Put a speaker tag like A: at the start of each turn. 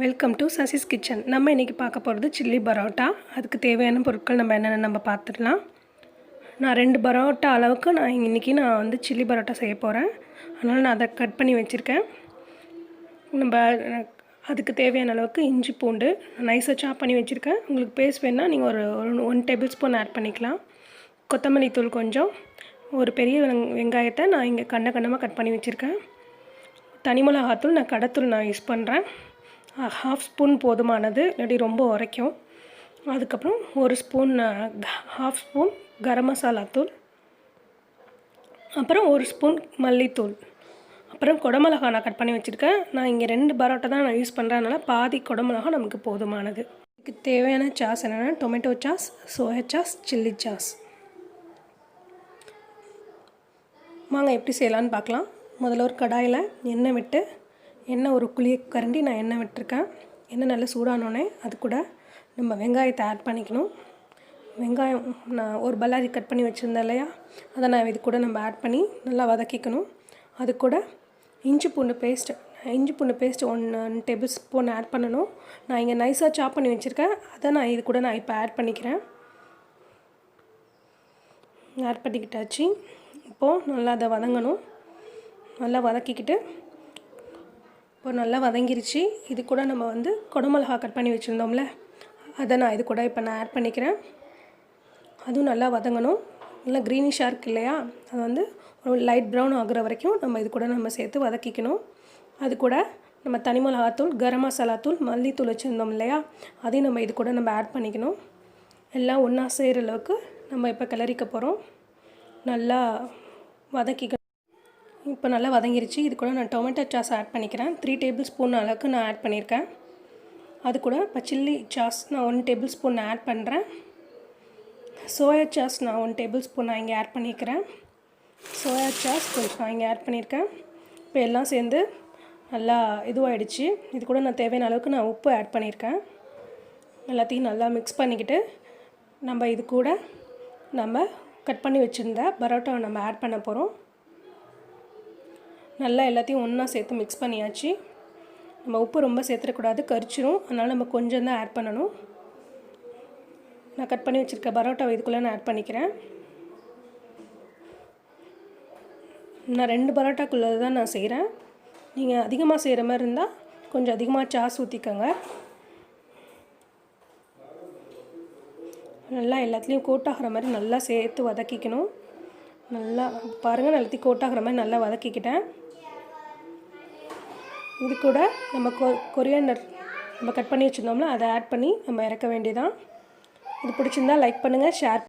A: Welcome to Sasi's kitchen. நம்ம இன்றைக்கி பார்க்க போகிறது சில்லி பரோட்டா. அதுக்கு தேவையான பொருட்கள் நம்ம என்னென்னு பார்த்துடலாம். நான் 2 பரோட்டா அளவுக்கு இன்றைக்கி வந்து சில்லி பரோட்டா செய்ய போகிறேன். அதனால் நான் அதை கட் பண்ணி வச்சுருக்கேன். நம்ம அதுக்கு தேவையான அளவுக்கு இஞ்சி பூண்டு நைஸாக சாப் பண்ணி வச்சுருக்கேன். உங்களுக்கு பேஸ்ட் வேணுன்னா நீங்கள் ஒரு 1 டேபிள் ஸ்பூன் ஆட் பண்ணிக்கலாம். கொத்தமல்லி தூள் கொஞ்சம், ஒரு பெரிய வெங்காயத்தை நான் இங்கே கண்ணமாக கட் பண்ணி வச்சுருக்கேன். தனி மிளகாத்தூள் நான் கடைத்தூள் யூஸ் பண்ணுறேன். 1/2 ஸ்பூன் போதுமானது, இல்லாட்டி ரொம்ப உரைக்கும். அதுக்கப்புறம் 1 ஸ்பூன் 1/2 ஸ்பூன் கரம் மசாலா தூள், அப்புறம் 1 ஸ்பூன் மல்லித்தூள், அப்புறம் குடமிளகா நான் கட் பண்ணி வச்சுருக்கேன். நான் இங்கே 2 பரோட்டா தான் நான் யூஸ் பண்ணுறதுனால பாதி குடமிளகா நமக்கு போதுமானது. இதுக்கு தேவையான சாஸ் என்னென்னா tomato sauce, soya sauce, chilli sauce. வாங்க எப்படி செய்யலான்னு பார்க்கலாம். முதல்ல ஒரு கடாயில் எண்ணெய் விட்டு, எண்ணெய் ஒரு குழி கரண்டி நான் எண்ணெய் விட்டுருக்கேன். எண்ணெய் நல்லா சூடானோடனே அது கூட நம்ம வெங்காயத்தை ஆட் பண்ணிக்கணும். வெங்காயம் நான் ஒரு பல்லாரி கட் பண்ணி வச்சுருந்தேன் இல்லையா, அதை நான் இது கூட நம்ம ஆட் பண்ணி நல்லா வதக்கிக்கணும். அது கூட இஞ்சி பூண்டு பேஸ்ட்டு 1 டேபிள் ஸ்பூன் ஆட் பண்ணணும். நான் இங்கே நைஸாக சாப் பண்ணி வச்சுருக்கேன். அதை நான் இது கூட இப்போ ஆட் பண்ணிக்கிறேன். ஆட் பண்ணிக்கிட்டாச்சு. இப்போது நல்லா அதை வதங்கணும். நல்லா வதக்கிக்கிட்டு இப்போ நல்லா வதங்கிருச்சு. இது கூட நம்ம வந்து குடமிளகா கட் பண்ணி வச்சுருந்தோம்ல, அதை நான் இது கூட இப்போ ஆட் பண்ணிக்கிறேன். அதுவும் நல்லா வதங்கணும். நல்லா க்ரீனிஷாக இருக்குது இல்லையா, அது வந்து ஒரு லைட் ப்ரௌன் ஆகுற வரைக்கும் நம்ம இது கூட நம்ம சேர்த்து வதக்கிக்கணும். அது கூட நம்ம தனி மிளகாத்தூள், கரம் மசாலா தூள், மல்லித்தூள் வச்சுருந்தோம் இல்லையா, அதையும் நம்ம இது கூட நம்ம ஆட் பண்ணிக்கணும். எல்லாம் ஒன்றா செய்கிற அளவுக்கு நம்ம இப்போ கிளறிக்க போகிறோம். நல்லா வதக்கிக்கணும். இப்போ நல்லா வதங்கிருச்சு. இது கூட நான் டொமேட்டோ சாஸ் ஆட் பண்ணிக்கிறேன். 3 டேபிள் ஸ்பூன் அளவுக்கு நான் ஆட் பண்ணியிருக்கேன். அது கூட இப்போ சில்லி சாஸ் நான் 1 டேபிள் ஸ்பூன் ஆட் பண்ணுறேன். சோயா சாஸ் நான் 1 டேபிள் ஸ்பூன் நான் இங்கே ஆட் பண்ணிக்கிறேன். சோயா சாஸ் கொஞ்சம் நான் இங்கே ஆட் பண்ணியிருக்கேன். இப்போ எல்லாம் சேர்ந்து நல்லா இதுவாகிடுச்சு. இது கூட நான் தேவையான அளவுக்கு நான் உப்பு ஆட் பண்ணியிருக்கேன். எல்லாத்தையும் நல்லா மிக்ஸ் பண்ணிக்கிட்டு நம்ம இது கூட நம்ம கட் பண்ணி வச்சுருந்த பரோட்டாவை நம்ம ஆட் பண்ண போகிறோம். நல்லா எல்லாத்தையும் ஒன்றா சேர்த்து மிக்ஸ் பண்ணியாச்சு. நம்ம உப்பு ரொம்ப சேர்த்துடக்கூடாது, கரிச்சிரும். அதனால் நம்ம கொஞ்சம் தான் ஆட் பண்ணணும். நான் கட் பண்ணி வச்சுருக்க பரோட்டாவை இதுக்குள்ளே நான் ஆட் பண்ணிக்கிறேன். நான் 2 பரோட்டாக்குள்ளே தான் நான் செய்கிறேன். நீங்கள் அதிகமாக செய்கிற மாதிரி இருந்தால் கொஞ்சம் அதிகமாக சாஸ் ஊற்றிக்கோங்க. நல்லா எல்லாத்துலேயும் கோட்டாகிற மாதிரி நல்லா சேர்த்து வதக்கிக்கணும். நல்லா பாருங்கள், எல்லாத்தையும் கோட்டாகிற மாதிரி நல்லா வதக்கிக்கிட்டேன். இது கூட நம்ம கொரியாண்டர் நம்ம கட் பண்ணி வச்சுருந்தோம்ல, அதை ஆட் பண்ணி நம்ம இறக்க வேண்டியதான். இது பிடிச்சிருந்தால் லைக் பண்ணுங்கள், ஷேர்